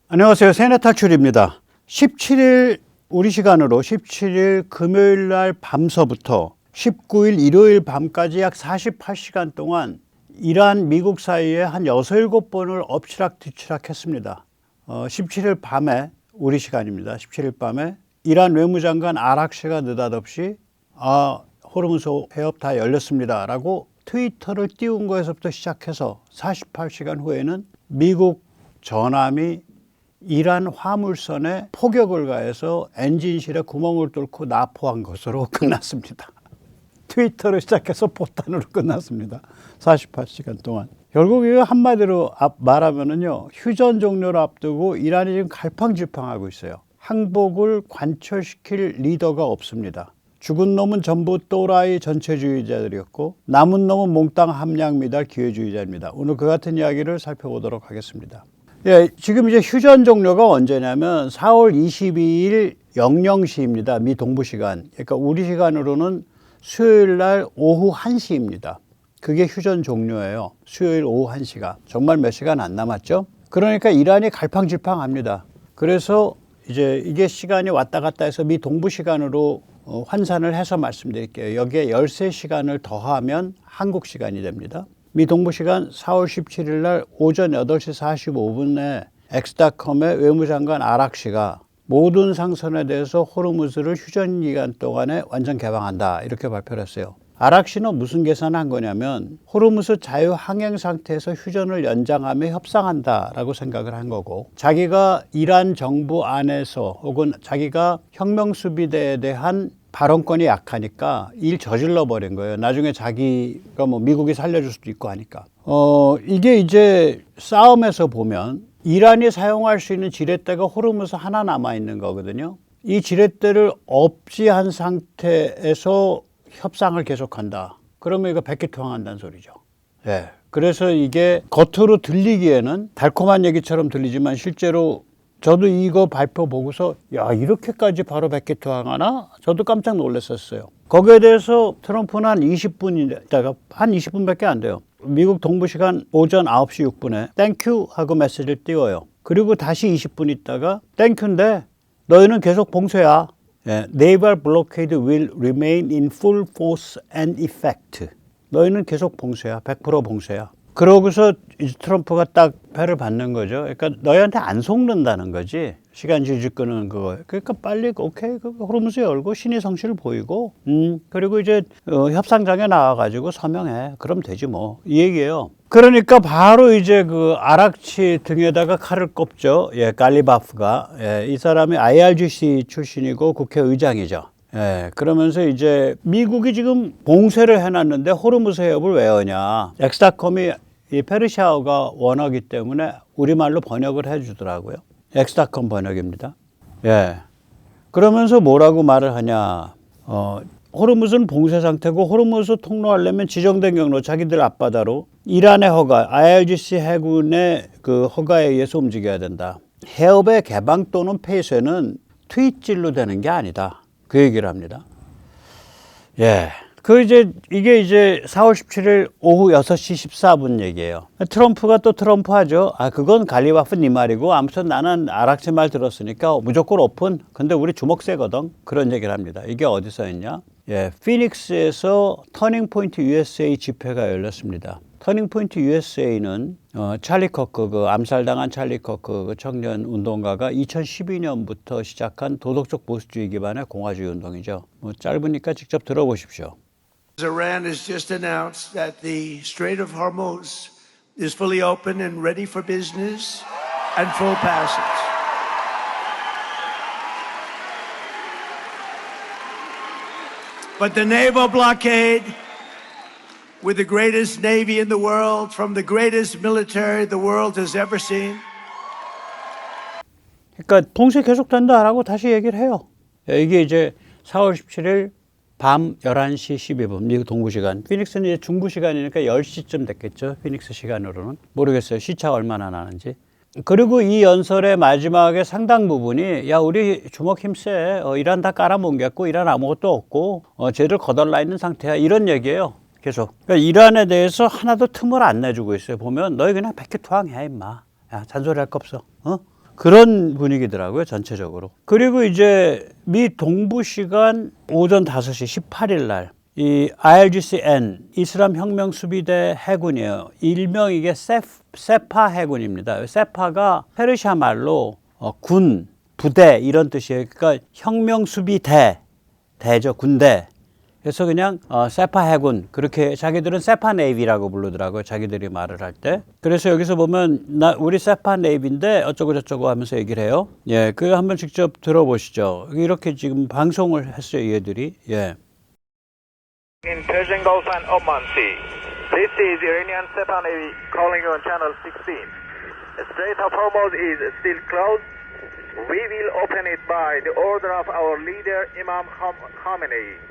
안녕하세요. 세뇌 탈출입니다. 17일 우리 시간으로 17일 금요일 날 밤서부터 19일 일요일 밤까지 약 48시간 동안 이란 미국 사이에 한 6, 7번을 엎치락뒤치락 했습니다. 17일 밤에 우리 시간입니다. 17일 밤에 이란 외무장관 아락시가 느닷없이 호르무즈 해협 다 열렸습니다 라고 트위터를 띄운 거에서부터 시작해서 48시간 후에는 미국 전함이 이란 화물선에 포격을 가해서 엔진실에 구멍을 뚫고 납포한 것으로 끝났습니다. 트위터로 시작해서 포탄으로 끝났습니다. 48시간 동안. 결국 이거 한마디로 말하면은요, 휴전 종료를 앞두고 이란이 지금 갈팡질팡하고 있어요. 항복을 관철시킬 리더가 없습니다. 죽은 놈은 전부 또라이 전체주의자들이었고 남은 놈은 몽땅 함량 미달 기회주의자입니다. 오늘 그 같은 이야기를 살펴보도록 하겠습니다. 예, 지금 이제 휴전 종료가 언제냐면 4월 22일 00시입니다. 미 동부 시간. 그러니까 우리 시간으로는 수요일 날 오후 1시입니다. 그게 휴전 종료예요. 수요일 오후 1시가. 정말 몇 시간 안 남았죠? 그러니까 이란이 갈팡질팡합니다. 그래서 이제 이게 시간이 왔다 갔다 해서 미 동부 시간으로 환산을 해서 말씀드릴게요. 여기에 13시간을 더하면 한국 시간이 됩니다. 미 동부 시간 4월 17일 날 오전 8시 45분에 엑스닷컴의 외무장관 아락시가 모든 상선에 대해서 호르무즈를 휴전 기간 동안에 완전 개방한다 이렇게 발표를 했어요. 아락시는 무슨 계산을 한 거냐면 호르무즈 자유 항행 상태에서 휴전을 연장하며 협상한다라고 생각을 한 거고, 자기가 이란 정부 안에서 혹은 자기가 혁명수비대에 대한 발언권이 약하니까 일 저질러 버린 거예요. 나중에 자기가 미국이 살려줄 수도 있고 하니까. 이게 이제 싸움에서 보면 이란이 사용할 수 있는 지렛대가 호르무즈 하나 남아 있는 거거든요. 이 지렛대를 없지한 상태에서 협상을 계속한다. 그러면 이거 백기투항한다는 소리죠. 예. 그래서 이게 겉으로 들리기에는 달콤한 얘기처럼 들리지만 실제로 저도 이거 발표 보고서 야, 이렇게까지 바로 백기투항하나? 저도 깜짝 놀랐었어요. 거기에 대해서 트럼프는 한 20분 있다가 한 20분밖에 안 돼요. 미국 동부 시간 오전 9시 6분에 땡큐 하고 메시지를 띄워요. 그리고 다시 20분 있다가 땡큐인데 너희는 계속 봉쇄야. 예, Naval blockade will remain in full force and effect. 너희는 계속 봉쇄야. 100% 봉쇄야. 그러고서 이제 트럼프가 딱 패를 받는 거죠. 그러니까 너희한테 안 속는다는 거지. 시간 질질 끄는 그거. 그러니까 빨리 오케이 호르무즈 열고 신의 성실을 보이고 그리고 이제 협상장에 나와가지고 서명해. 그럼 되지 뭐. 이 얘기예요. 그러니까 바로 이제 그 아락치 등에다가 칼을 꼽죠. 예, 갈리바프가. 예, 이 사람이 IRGC 출신이고 국회의장이죠. 예, 그러면서 이제 미국이 지금 봉쇄를 해놨는데 호르무즈 해협을 왜 여냐. 엑스닷컴이 이 페르시아어가 원어기 때문에 우리말로 번역을 해주더라고요. 엑스닷컴 번역입니다. 예. 그러면서 뭐라고 말을 하냐. 호르무즈는 봉쇄 상태고 호르무즈 통로하려면 지정된 경로 자기들 앞바다로 이란의 허가, IRGC 해군의 그 허가에 의해서 움직여야 된다. 해협의 개방 또는 폐쇄는 트윗질로 되는 게 아니다. 그 얘기를 합니다. 예. 이게 이제 4월 17일 오후 6시 14분 얘기예요. 트럼프가 또 트럼프 하죠. 그건 갈리바프 네 말이고, 아무튼 나는 아락치 말 들었으니까 무조건 오픈. 근데 우리 주먹 세거든. 그런 얘기를 합니다. 이게 어디서 했냐? 예. 피닉스에서 터닝포인트 USA 집회가 열렸습니다. 터닝포인트 USA는 찰리 커크, 그 암살당한 찰리 커크 그 청년 운동가가 2012년부터 시작한 도덕적 보수주의 기반의 공화주의 운동이죠. 짧으니까 직접 들어보십시오. Iran has just announced that the Strait of Hormuz is fully open and ready for business and full passage. But the naval blockade, with the greatest navy in the world, from the greatest military the world has ever seen. 그러니까 봉쇄 계속된다라고 다시 얘기를 해요. 이게 이제 4월 17일 밤 11시 12분 미국 동부 시간. 피닉스는 이제 중부 시간이니까 10시쯤 됐겠죠. 피닉스 시간으로는. 모르겠어요. 시차가 얼마나 나는지. 그리고 이 연설의 마지막에 상당 부분이 야, 우리 주먹 힘세. 이란 다 깔아뭉갰고 이란 아무것도 없고 쟤들 거덜나 있는 상태야. 이런 얘기예요. 계속. 그러니까 이란에 대해서 하나도 틈을 안 내주고 있어요. 보면 너희 그냥 백기투항해 임마. 야, 잔소리 할 거 없어. 그런 분위기더라고요, 전체적으로. 그리고 이제 미 동부 시간 오전 5시 18일 날 이 IRGC-N 이슬람 혁명 수비대 해군이에요. 일명 이게 세파 해군입니다. 세파가 페르시아 말로 군, 부대 이런 뜻이에요. 그러니까 혁명 수비대, 대죠, 군대. 그래서 그냥 세파 해군, 그렇게 자기들은 세파 네이비라고 부르더라고요, 자기들이 말을 할 때. 그래서 여기서 보면 우리 세파 네이비인데 어쩌고 저쩌고 하면서 얘기를 해요. 예, 그거 한번 직접 들어보시죠. 이렇게 지금 방송을 했어요, 얘들이. 예. In Persian Gulf and Oman Sea. This is Iranian Sepa Navy calling you on channel 16. The Strait of Hormuz is still closed. We will open it by the order of our leader Imam Khamenei,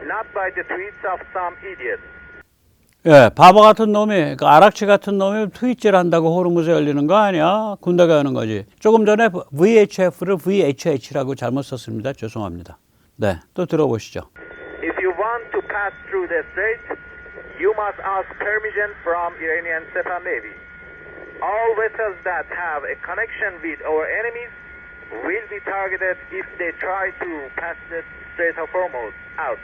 not by the tweets of some idiots. 예, 바보 같은 놈이, 그 아락치 같은 놈이 트윗질 한다고 호르무즈 열리는 거 아니야? 군대가 하는 거지. 조금 전에 VHF를 VHH라고 잘못 썼습니다. 죄송합니다. 네, 또 들어보시죠. If you want to pass through the strait, you must ask permission from Iranian Sepa Navy. All vessels that have a connection with our enemies will be targeted if they try to pass the Strait of Hormuz out.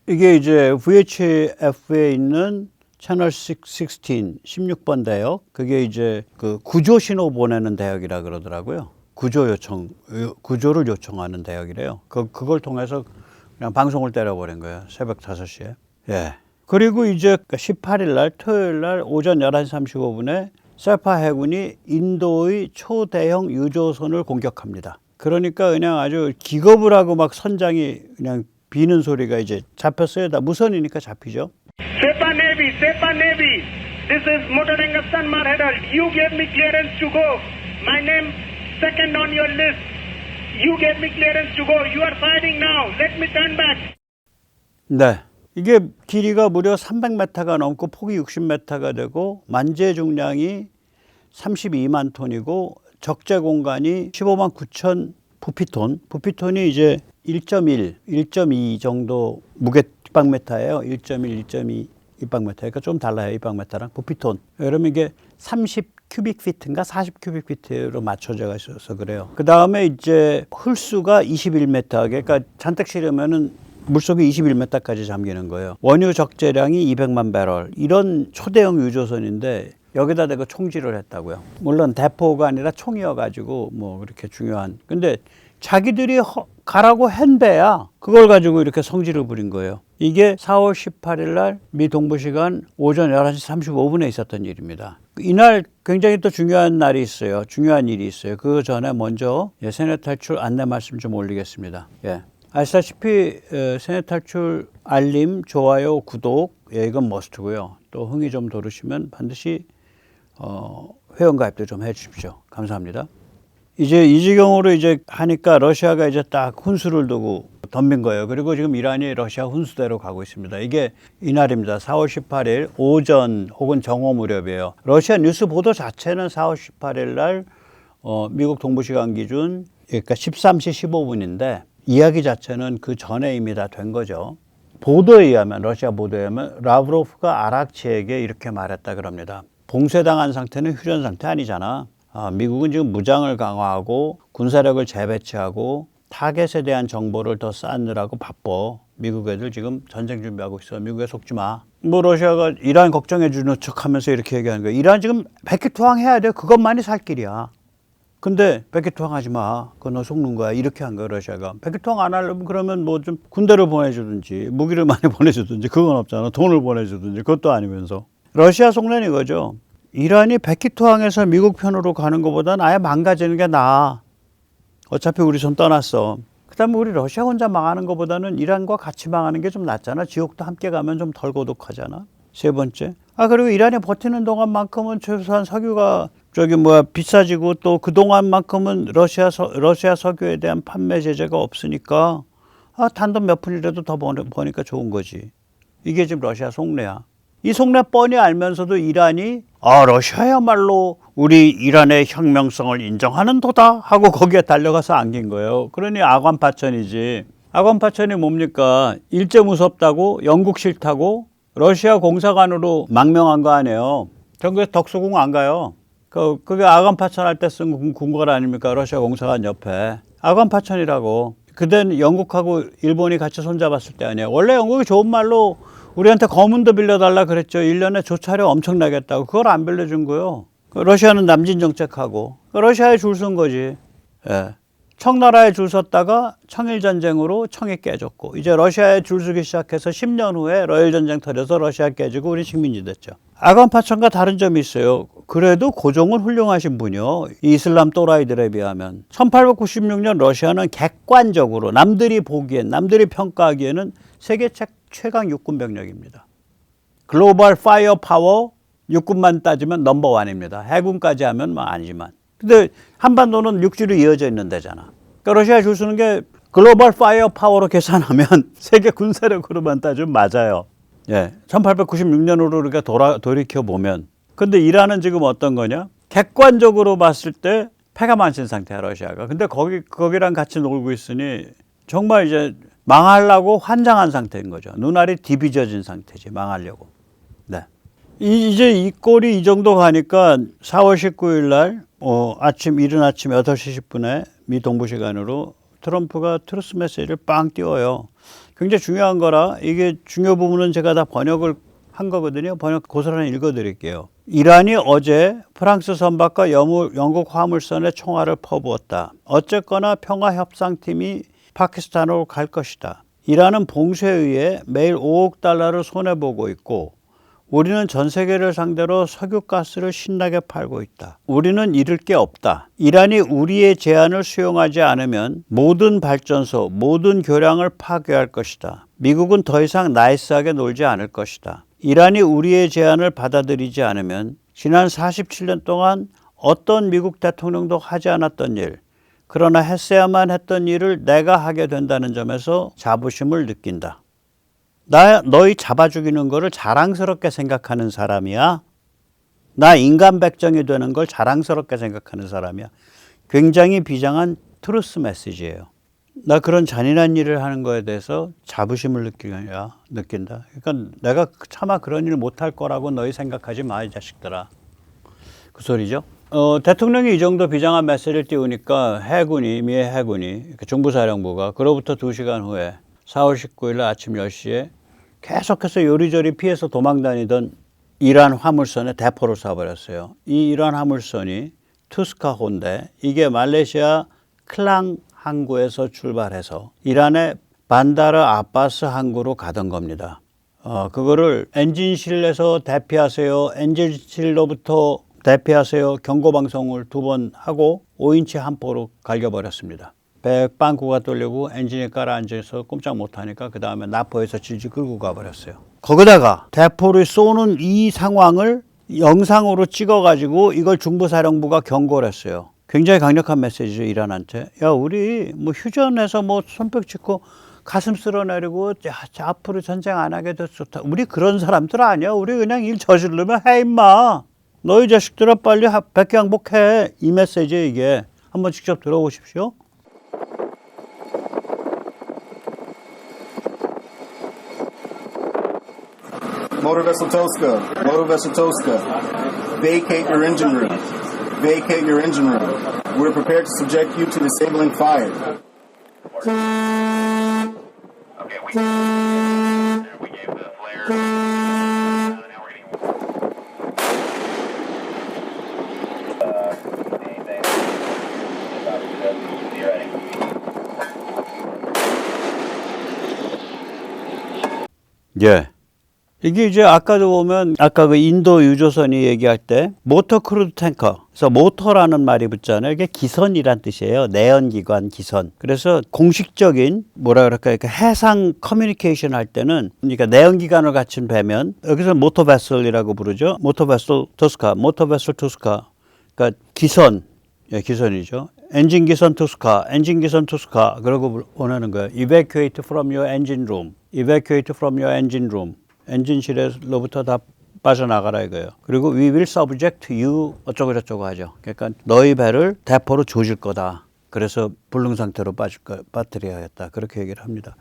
이게 이제 VHF에 있는 채널 16번 대역, 그게 이제 그 구조 신호 보내는 대역이라 그러더라고요. 구조를 요청하는 대역이래요. 그걸 통해서 그냥 방송을 때려버린 거예요. 새벽 5시에. 예. 그리고 이제 18일 날 토요일 날 오전 11시 35분에 세파 해군이 인도의 초대형 유조선을 공격합니다. 그러니까 그냥 아주 기겁을 하고 막 선장이 그냥 비는 소리가 이제 잡혔어요. 다 무선이니까 잡히죠. Sepa Navy. This is Motoranga Sanmar Herald. You gave me clearance to go. My name second on your list. You gave me clearance to go. You are fighting now. Let me turn back. 네. 이게 길이가 무려 300m가 넘고 폭이 60m가 되고 만재 중량이 32만 톤이고 적재 공간이 15만 9천 부피톤. 부피톤이 이제 1.1, 1.2 정도 무게 입방메타예요. 1.1, 1.2 입방메타. 그러니까 좀 달라요. 입방메타랑 부피톤. 그러면 이게 30 큐빅피트인가 40 큐빅피트로 맞춰져 있어서 그래요. 그 다음에 이제 홀수가 21m. 그러니까 잔뜩 실으면은 물속에 21m까지 잠기는 거예요. 원유 적재량이 200만 배럴. 이런 초대형 유조선인데 여기다 대고 총질을 했다고요. 물론 대포가 아니라 총이어가지고 뭐 그렇게 중요한. 근데 자기들이 가라고 한 배야. 그걸 가지고 이렇게 성질을 부린 거예요. 이게 4월 18일 날 미 동부 시간 오전 11시 35분에 있었던 일입니다. 이날 굉장히 또 중요한 날이 있어요. 중요한 일이 있어요. 그 전에 먼저 세뇌 탈출 안내 말씀 좀 올리겠습니다. 예. 아시다시피 세뇌 탈출 알림, 좋아요, 구독, 이건 머스트고요. 또 흥이 좀 도르시면 반드시 회원 가입도 좀 해주십시오. 감사합니다. 이제 이 지경으로 이제 하니까 러시아가 이제 딱 훈수를 두고 덤빈 거예요. 그리고 지금 이란이 러시아 훈수대로 가고 있습니다. 이게 이날입니다. 4월 18일 오전 혹은 정오 무렵이에요. 러시아 뉴스 보도 자체는 4월 18일 날 미국 동부 시간 기준 그러니까 13시 15분인데 이야기 자체는 그 전에 이미 다 된 거죠. 보도에 의하면 러시아 보도에 의하면 라브로프가 아락치에게 이렇게 말했다 그럽니다. 봉쇄당한 상태는 휴전 상태 아니잖아. 미국은 지금 무장을 강화하고 군사력을 재배치하고 타겟에 대한 정보를 더 쌓느라고 바빠. 미국 애들 지금 전쟁 준비하고 있어. 미국에 속지 마. 뭐 러시아가 이란 걱정해 주는 척하면서 이렇게 얘기하는 거야. 이란 지금 백기투항해야 돼. 그것만이 살 길이야. 근데 백기투항하지 마. 그거 너 속는 거야. 이렇게 한 거야 러시아가. 백기투항 안 하려면 그러면 뭐 좀 군대를 보내주든지 무기를 많이 보내주든지 그건 없잖아. 돈을 보내주든지 그것도 아니면서. 러시아 속는 이거죠. 이란이 백기투항해서 미국 편으로 가는 것보다는 아예 망가지는 게 나아. 어차피 우리 손 떠났어. 그 다음에 우리 러시아 혼자 망하는 것보다는 이란과 같이 망하는 게 좀 낫잖아. 지옥도 함께 가면 좀 덜 고독하잖아. 세 번째. 그리고 이란이 버티는 동안만큼은 최소한 석유가 비싸지고 또 그 동안만큼은 러시아 석유에 대한 판매 제재가 없으니까 단돈 몇 푼이라도 더 버니까 좋은 거지. 이게 지금 러시아 속내야. 이 속내 뻔히 알면서도 이란이 러시아야말로 우리 이란의 혁명성을 인정하는 도다 하고 거기에 달려가서 안긴 거예요. 그러니 아관파천이지. 아관파천이 뭡니까? 일제 무섭다고 영국 싫다고 러시아 공사관으로 망명한 거 아니에요. 전국에 덕수궁 안 가요. 그게 아간 파천 할 때 쓴 군걸 아닙니까? 러시아 공사관 옆에. 아간 파천이라고. 그때는 영국하고 일본이 같이 손잡았을 때 아니에요. 원래 영국이 좋은 말로 우리한테 검은도 빌려달라 그랬죠. 1년에 조차례 엄청나겠다고. 그걸 안 빌려준 거요. 러시아는 남진 정책하고. 러시아에 줄 쓴 거지. 예. 청나라에 줄 섰다가 청일전쟁으로 청이 깨졌고, 이제 러시아에 줄 서기 시작해서 10년 후에 러일전쟁 터져서 러시아 깨지고 우리 식민지 됐죠. 아간 파천과 다른 점이 있어요. 그래도 고종은 훌륭하신 분이요. 이 이슬람 또라이들에 비하면. 1896년 러시아는 객관적으로 남들이 보기엔, 남들이 평가하기에는 세계 최강 육군 병력입니다. 글로벌 파이어 파워 육군만 따지면 넘버원입니다. 해군까지 하면 뭐 아니지만. 근데 한반도는 육지로 이어져 있는 데잖아. 그러니까 러시아에 줄 서는 게 글로벌 파이어 파워로 계산하면 세계 군사력으로만 따지면 맞아요. 예, 1896년으로 우리가 돌이켜 보면. 근데 이란은 지금 어떤 거냐? 객관적으로 봤을 때 패가 만신 상태야, 러시아가. 근데 거기랑 같이 놀고 있으니 정말 이제 망하려고 환장한 상태인 거죠. 눈알이 디비져진 상태지, 망하려고. 네. 이제 이 꼴이 이 정도 가니까 4월 19일 날 이른 아침 8시 10분에 미 동부 시간으로 트럼프가 트루스 메시지를 빵 띄워요. 굉장히 중요한 거라 이게 중요 부분은 제가 다 번역을 한 거거든요. 번역 고스란히 읽어드릴게요. 이란이 어제 프랑스 선박과 영국 화물선에 총알을 퍼부었다. 어쨌거나 평화협상팀이 파키스탄으로 갈 것이다. 이란은 봉쇄에 의해 매일 5억 달러를 손해보고 있고 우리는 전 세계를 상대로 석유가스를 신나게 팔고 있다. 우리는 잃을 게 없다. 이란이 우리의 제안을 수용하지 않으면 모든 발전소, 모든 교량을 파괴할 것이다. 미국은 더 이상 나이스하게 놀지 않을 것이다. 이란이 우리의 제안을 받아들이지 않으면 지난 47년 동안 어떤 미국 대통령도 하지 않았던 일, 그러나 했어야만 했던 일을 내가 하게 된다는 점에서 자부심을 느낀다. 너희 잡아 죽이는 거를 자랑스럽게 생각하는 사람이야. 나 인간 백정이 되는 걸 자랑스럽게 생각하는 사람이야. 굉장히 비장한 트루스 메시지예요. 나 그런 잔인한 일을 하는 거에 대해서 자부심을 느낀다. 그러니까 내가 차마 그런 일 못할 거라고 너희 생각하지 마, 이 자식들아. 그 소리죠. 대통령이 이 정도 비장한 메시지를 띄우니까 미의 해군이, 중부사령부가 그로부터 2시간 후에 4월 19일 아침 10시에 계속해서 요리조리 피해서 도망다니던 이란 화물선에 대포를 쏴버렸어요. 이 이란 화물선이 투스카호인데 이게 말레이시아 클랑 항구에서 출발해서 이란의 반다르 아바스 항구로 가던 겁니다. 그거를 엔진실에서 대피하세요. 엔진실로부터 대피하세요. 경고방송을 2번 하고 5인치 함포로 갈겨버렸습니다. 백방구가 뚫리고 엔진이 깔아앉아서 꼼짝 못하니까 그 다음에 나포에서 질질 끌고 가버렸어요. 거기다가 대포를 쏘는 이 상황을 영상으로 찍어가지고 이걸 중부사령부가 경고를 했어요. 굉장히 강력한 메시지죠, 이란한테. 야, 우리 뭐 휴전해서 뭐 손뼉 치고 가슴 쓸어내리고 앞으로 전쟁 안 하게 돼서 좋다. 우리 그런 사람들 아니야. 우리 그냥 일 저지르면 해 임마. 너희 자식들아 빨리 백양복해. 이 메시지 이게. 한번 직접 들어보십시오. Motor Vessel Toska, vacate your engine room. Vacate your engine room. We're prepared to subject you to disabling fire. Okay, we gave the flare. Now we're getting anything. You ready? 예. 이게 이제 아까도 보면 아까 그 인도 유조선이 얘기할 때 모터 크루드 탱커. 그래서 모터라는 말이 붙잖아요. 이게 기선이란 뜻이에요. 내연기관 기선. 그래서 공식적인 뭐라 그럴까 해상 커뮤니케이션 할 때는 그러니까 내연기관을 갖춘 배면 여기서 모터 베슬이라고 부르죠. 모터 베슬 투스카. 그러니까 기선. 예, 기선이죠. 엔진 기선 투스카. 그러고 보내는 거예요. Evacuate from your engine room. 엔진실로부터 다 빠져나가라 이거예요. 그리고 we will subject you 어쩌고 저쩌고 하죠. 그러니까 너희 배를 대포로 조질 거다. 그래서 불능 상태로 빠뜨려야겠다. 그렇게 얘기를 합니다.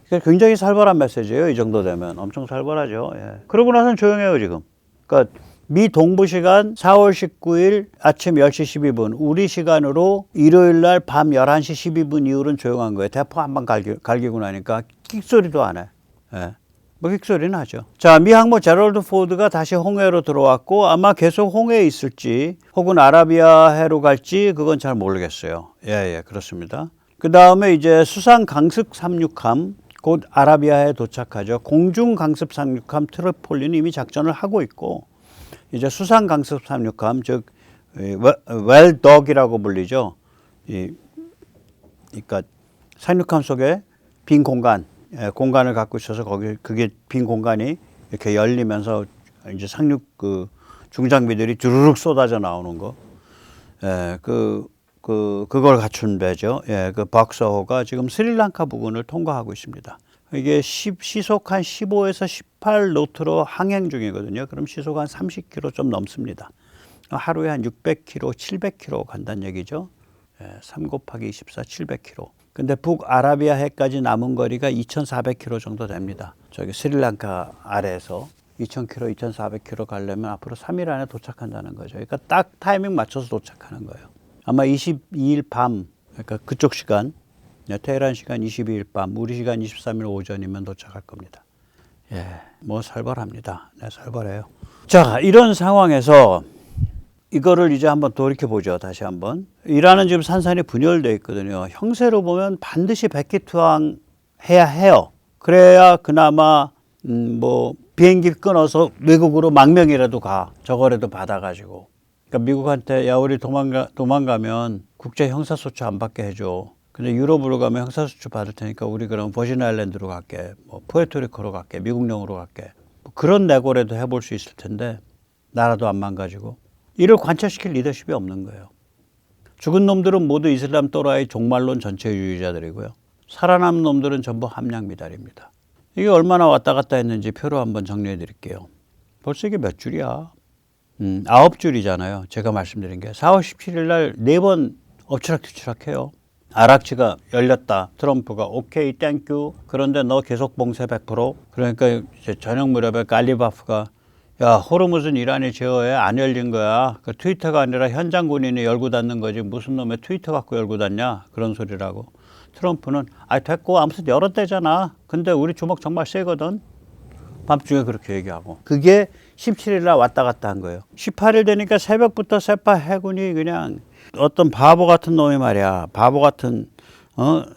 그러니까 굉장히 살벌한 메시지예요. 이 정도 되면 엄청 살벌하죠. 예. 그러고 나서는 조용해요 지금. 그러니까 미 동부 시간 4월 19일 아침 10시 12분, 우리 시간으로 일요일 날 밤 11시 12분 이후로는 조용한 거예요. 대포 한 방 갈기고 나니까 끽소리도 안 해. 예. 뭐 끽소리는 하죠. 자, 미 항모 제럴드 포드가 다시 홍해로 들어왔고 아마 계속 홍해에 있을지 혹은 아라비아해로 갈지 그건 잘 모르겠어요. 예, 그렇습니다. 그 다음에 이제 수상 강습 상륙함 곧 아라비아해에 도착하죠. 공중 강습 상륙함 트리폴리는 이미 작전을 하고 있고 이제 수상 강습 상륙함 즉 웰덕이라고 불리죠. 그러니까 상륙함 속에 빈 공간을 갖고 있어서 그게 빈 공간이 이렇게 열리면서 이제 상륙 그 중장비들이 주르륵 쏟아져 나오는 거. 그걸 갖춘 배죠. 그 박서호가 지금 스리랑카 부근을 통과하고 있습니다. 이게 시속 한 15에서 18 노트로 항행 중이거든요. 그럼 시속 한 30km 좀 넘습니다. 하루에 한 600km, 700km 간다는 얘기죠. 3 곱하기 24, 700km. 근데 북아라비아해까지 남은 거리가 2,400km 정도 됩니다. 저기 스리랑카 아래에서 2,000km, 2,400km 가려면 앞으로 3일 안에 도착한다는 거죠. 그러니까 딱 타이밍 맞춰서 도착하는 거예요. 아마 22일 밤, 그러니까 그쪽 시간, 테헤란 시간 22일 밤, 우리 시간 23일 오전이면 도착할 겁니다. 뭐 살벌합니다. 살벌해요. 자, 이런 상황에서 이거를 이제 한번 돌이켜보죠. 다시 한번. 이란은 지금 산산이 분열되어 있거든요. 형세로 보면 반드시 백기투항 해야 해요. 그래야 그나마 뭐 비행기 끊어서 외국으로 망명이라도 가. 저거라도 받아가지고. 그러니까 미국한테 야 우리 도망가면 국제 형사소추 안 받게 해줘. 근데 유럽으로 가면 형사소추 받을 테니까 우리 그럼 버진 아일랜드로 갈게. 뭐 푸에르토리코로 갈게. 미국령으로 갈게. 뭐 그런 내고라도 해볼 수 있을 텐데 나라도 안 망가지고. 이를 관철시킬 리더십이 없는 거예요. 죽은 놈들은 모두 이슬람 또라이 종말론 전체주의자들이고요. 살아남은 놈들은 전부 함량 미달입니다. 이게 얼마나 왔다 갔다 했는지 표로 한번 정리해 드릴게요. 벌써 이게 몇 줄이야? 9줄이잖아요. 제가 말씀드린 게 4월 17일 날 4번 엎치락뒤치락해요. 아락치가 열렸다. 트럼프가 오케이 땡큐. 그런데 너 계속 봉쇄 100%. 그러니까 이제 저녁 무렵에 갈리바프가 야 호르무즈는 이란이 제어해 안 열린 거야. 그 트위터가 아니라 현장 군인이 열고 닫는 거지 무슨 놈의 트위터 갖고 열고 닫냐 그런 소리라고. 트럼프는 됐고 아무튼 열었대잖아. 근데 우리 주먹 정말 세거든. 밤중에 그렇게 얘기하고. 그게 17일 날 왔다 갔다 한 거예요. 18일 되니까 새벽부터 세파 해군이 그냥 어떤 바보 같은 놈이 말이야. 바보 같은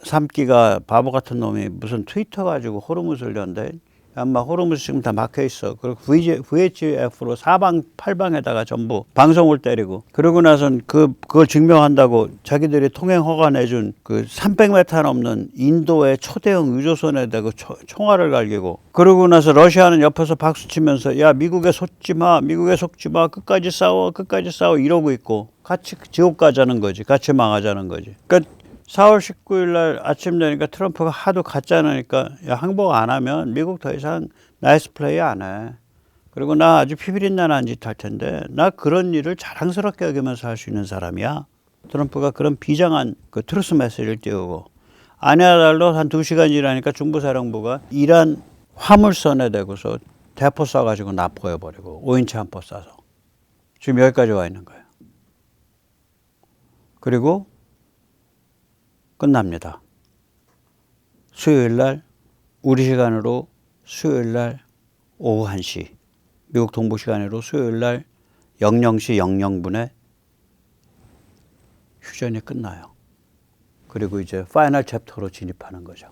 삼기가 바보 같은 놈이 무슨 트위터 가지고 호르무즈를 연대. 아마 호르무즈 지금 다 막혀 있어. 그리고 VHF로 사방 팔방에다가 전부 방송을 때리고 그러고 나선 그걸 증명한다고 자기들이 통행 허가 내준 그 300m 넘는 인도의 초대형 유조선에 대고 총알을 갈기고 그러고 나서 러시아는 옆에서 박수 치면서 야 미국에 속지 마 끝까지 싸워 이러고 있고 같이 지옥 가자는 거지. 같이 망하자는 거지. 그러니까 4월 19일 날 아침 되니까 트럼프가 하도 가짜니까 야 항복 안 하면 미국 더 이상 나이스 플레이 안 해. 그리고 나 아주 피비린내나는 짓 할 텐데 나 그런 일을 자랑스럽게 여기면서 할 수 있는 사람이야. 트럼프가 그런 비장한 그 트루스 메시지를 띄우고 아니야달로 한 2시간 지나니까 중부사령부가 이란 화물선에 대고서 대포 쏴가지고 납포해버리고 5인치 한포 쏴서 지금 여기까지 와 있는 거예요. 그리고 끝납니다. 수요일 날 우리 시간으로 수요일 날 오후 1시 미국 동부 시간으로 수요일 날 00시 00분에 휴전이 끝나요. 그리고 이제 파이널 챕터로 진입하는 거죠.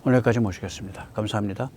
오늘까지 모시겠습니다. 감사합니다.